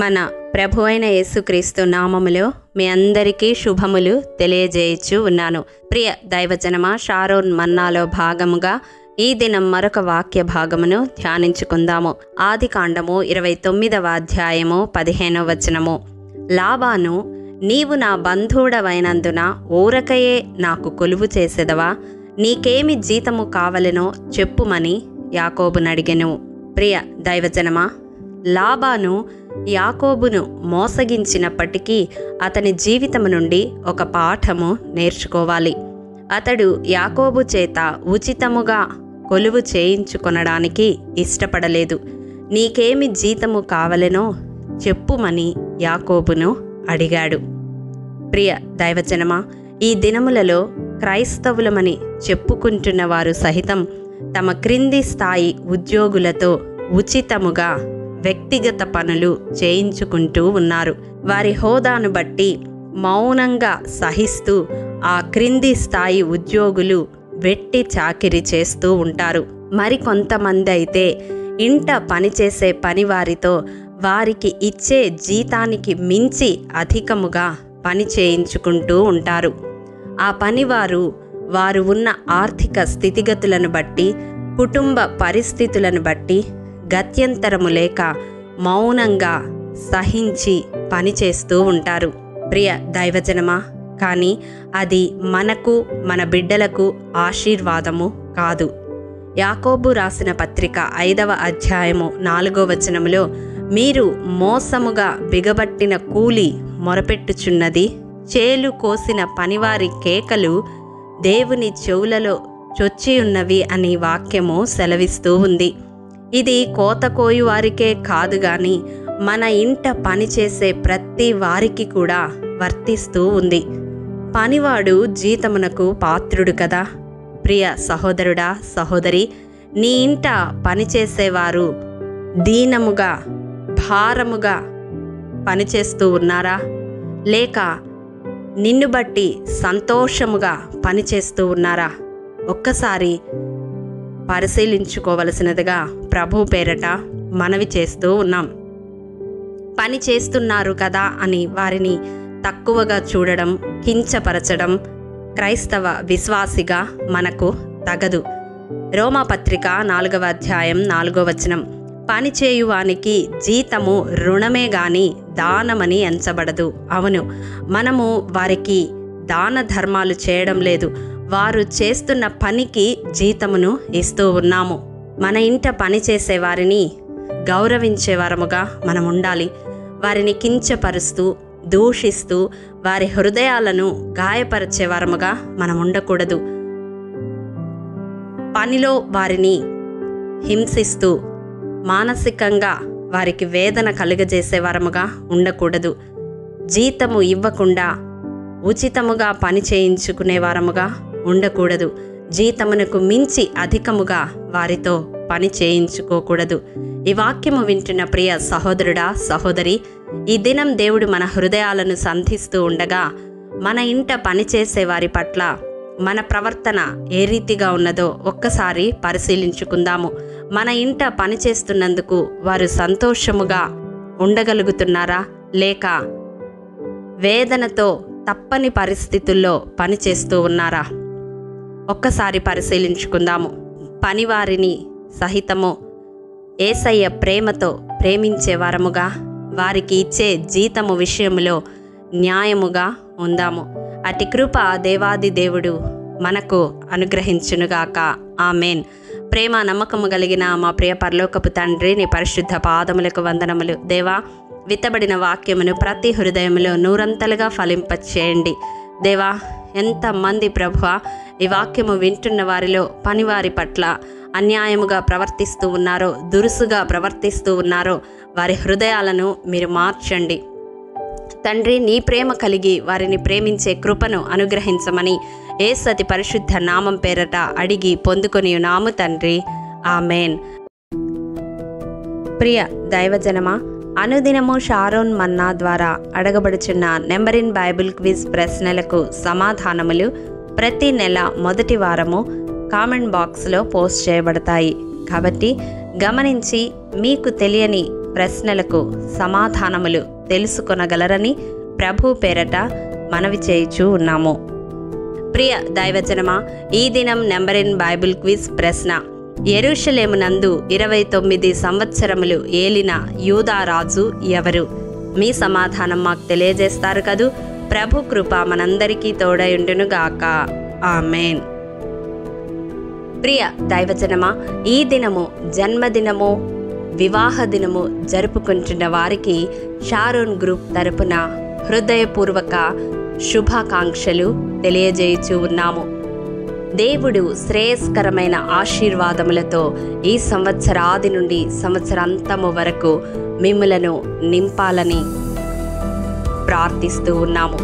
మన ప్రభు అయిన యేసుక్రీస్తు నామములో మీ అందరికీ శుభములు తెలియజేయచ్చు ఉన్నాను. ప్రియ దైవజనమా, షారోన్ మన్నాలో భాగముగా ఈ దినం మరొక వాక్య భాగమును ధ్యానించుకుందాము. ఆదికాండము 29వ అధ్యాయము 15వ వచనము. లాబాను, నీవు నా బంధువుడవైనందున ఊరకయే నాకు కొలువు చేసేదవా? నీకేమి జీతము కావలెనో చెప్పుమని యాకోబునడిగెను. ప్రియ దైవజనమా, లాబాను యాకోబును మోసగించినప్పటికీ అతని జీవితము నుండి ఒక పాఠము నేర్చుకోవాలి. అతడు యాకోబు చేత ఉచితముగా కొలువు చేయించుకొనడానికి ఇష్టపడలేదు. నీకేమి జీతము కావలెనో చెప్పుమని యాకోబును అడిగాడు. ప్రియ దైవజనమా, ఈ దినములలో క్రైస్తవులమని చెప్పుకుంటున్న వారు సహితం తమ క్రింది స్థాయి ఉద్యోగులతో ఉచితముగా వ్యక్తిగత పనులు చేయించుకుంటూ ఉన్నారు. వారి హోదాను బట్టి మౌనంగా సహిస్తూ ఆ క్రింది స్థాయి ఉద్యోగులు వెట్టి చాకిరి చేస్తూ ఉంటారు. మరికొంతమంది అయితే ఇంట పనిచేసే పనివారితో వారికి ఇచ్చే జీతానికి మించి అధికముగా పని చేయించుకుంటూ ఉంటారు. ఆ పనివారు వారు ఉన్న ఆర్థిక స్థితిగతులను బట్టి, కుటుంబ పరిస్థితులను బట్టి గత్యంతరము లేక మౌనంగా సహించి పనిచేస్తూ ఉంటారు. ప్రియ దైవజనమా, కానీ అది మనకు, మన బిడ్డలకు ఆశీర్వాదము కాదు. యాకోబు రాసిన పత్రిక 5వ అధ్యాయము 4వ వచనములో, మీరు మోసముగా బిగబట్టిన కూలి మొరపెట్టుచున్నది, చేలు కోసిన పనివారి కేకలు దేవుని చెవులలో చొచ్చియున్నవి అని వాక్యము సెలవిస్తూ ఉంది. ఇది కోత కోయు వారికే కాదు గాని మన ఇంట పనిచేసే ప్రతి వారికి కూడా వర్తిస్తూ ఉంది. పనివాడు జీతమునకు పాత్రుడు కదా. ప్రియ సహోదరుడా, సహోదరి, నీ ఇంట పనిచేసేవారు దీనముగా, భారముగా పనిచేస్తూ ఉన్నారా? లేక నిన్ను బట్టి సంతోషముగా పనిచేస్తూ ఉన్నారా? ఒక్కసారి పరిశీలించుకోవలసినదిగా ప్రభు పేరట మనవి చేస్తూ ఉన్నాం. పని చేస్తున్నారు కదా అని వారిని తక్కువగా చూడడం, కించపరచడం క్రైస్తవ విశ్వాసిగా మనకు తగదు. రోమాపత్రిక 4వ అధ్యాయం 4వ వచనం, పని చేయువానికి జీతము రుణమే గాని దానమని ఎంచబడదు. అవును, మనము వారికి దాన ధర్మాలు చేయడం లేదు, వారు చేస్తున్న పనికి జీతమును ఇస్తూ ఉన్నాము. మన ఇంట పని చేసే వారిని గౌరవించే వారముగా మనం ఉండాలి. వారిని కించపరుస్తూ, దూషిస్తూ, వారి హృదయాలను గాయపరిచే వారముగా మనం ఉండకూడదు. పనిలో వారిని హింసిస్తూ, మానసికంగా వారికి వేదన కలుగజేసే వారముగా ఉండకూడదు. జీతము ఇవ్వకుండా ఉచితముగా పని చేయించుకునే వారముగా ఉండకూడదు. జీతమునకు మించి అధికముగా వారితో పని చేయించుకోకూడదు. ఈ వాక్యము వింటున్న ప్రియ సహోదరుడా, సహోదరి, ఈ దినం దేవుడు మన హృదయాలను సంధిస్తూ ఉండగా మన ఇంట పనిచేసే వారి పట్ల మన ప్రవర్తన ఏ రీతిగా ఉన్నదో ఒక్కసారి పరిశీలించుకుందాము. మన ఇంట పనిచేస్తున్నందుకు వారు సంతోషముగా ఉండగలుగుతున్నారా? లేక వేదనతో తప్పని పరిస్థితుల్లో పనిచేస్తూ ఉన్నారా? ఒక్కసారి పరిశీలించుకుందాము. పనివారిని సహితము యేసయ్య ప్రేమతో ప్రేమించే వారముగా, వారికి ఇచ్చే జీతము విషయములో న్యాయముగా ఉందాము. అటి కృప దేవాది దేవుడు మనకు అనుగ్రహించునుగాక. ఆమేన్. ప్రేమ నమ్మకము కలిగిన మా ప్రియ పరలోకపు తండ్రి, నీ పరిశుద్ధ పాదములకు వందనములు. దేవా, విత్తబడిన వాక్యమును ప్రతి హృదయములో నూరంతలుగా ఫలింపచేయండి. దేవా, ఎంతమంది ప్రభువా ఈ వాక్యము వింటున్న వారిలో పనివారి పట్ల అన్యాయముగా ప్రవర్తిస్తూ ఉన్నారో, దురుసుగా ప్రవర్తిస్తూ ఉన్నారో, వారి హృదయాలను మీరు మార్చండి తండ్రి. నీ ప్రేమ కలిగి వారిని ప్రేమించే కృపను అనుగ్రహించమని యేసు పరిశుద్ధ నామం పేరట అడిగి పొందుకొని ఉన్నాము తండ్రి. ఆమేన్. ప్రియ దైవజనమా, అనుదినము షారోన్ మన్నా ద్వారా అడగబడుచున్న నెంబర్ ఇన్ బైబిల్ క్విజ్ ప్రశ్నలకు సమాధానములు ప్రతి నెల మొదటి వారము కామెంట్ బాక్స్లో పోస్ట్ చేయబడతాయి. కాబట్టి గమనించి మీకు తెలియని ప్రశ్నలకు సమాధానములు తెలుసుకొనగలరని ప్రభు పేరట మనవి చేయుచూ ఉన్నాము. ప్రియ దైవజనమా, ఈ దినం నెంబర్ ఇన్ బైబిల్ క్విజ్ ప్రశ్న: యెరూషలేమునందు 29 సంవత్సరములు ఏలిన యూదా రాజు ఎవరు? మీ సమాధానం మాకు తెలియజేస్తారు కదూ. ప్రభు కృప మనందరికీ తోడయుండునుగాక. ఆమేన్. ప్రియ దైవజనమా, ఈ దినము జన్మదినము, వివాహ దినము జరుపుకుంటున్న వారికి షారోన్ గ్రూప్ తరపున హృదయపూర్వక శుభాకాంక్షలు తెలియజేయుచూ ఉన్నాము. దేవుడు శ్రేయస్కరమైన ఆశీర్వాదములతో ఈ సంవత్సరాది నుండి సంవత్సరాంతము వరకు మిమ్ములను నింపాలని ప్రార్థిస్తూ ఉన్నాము.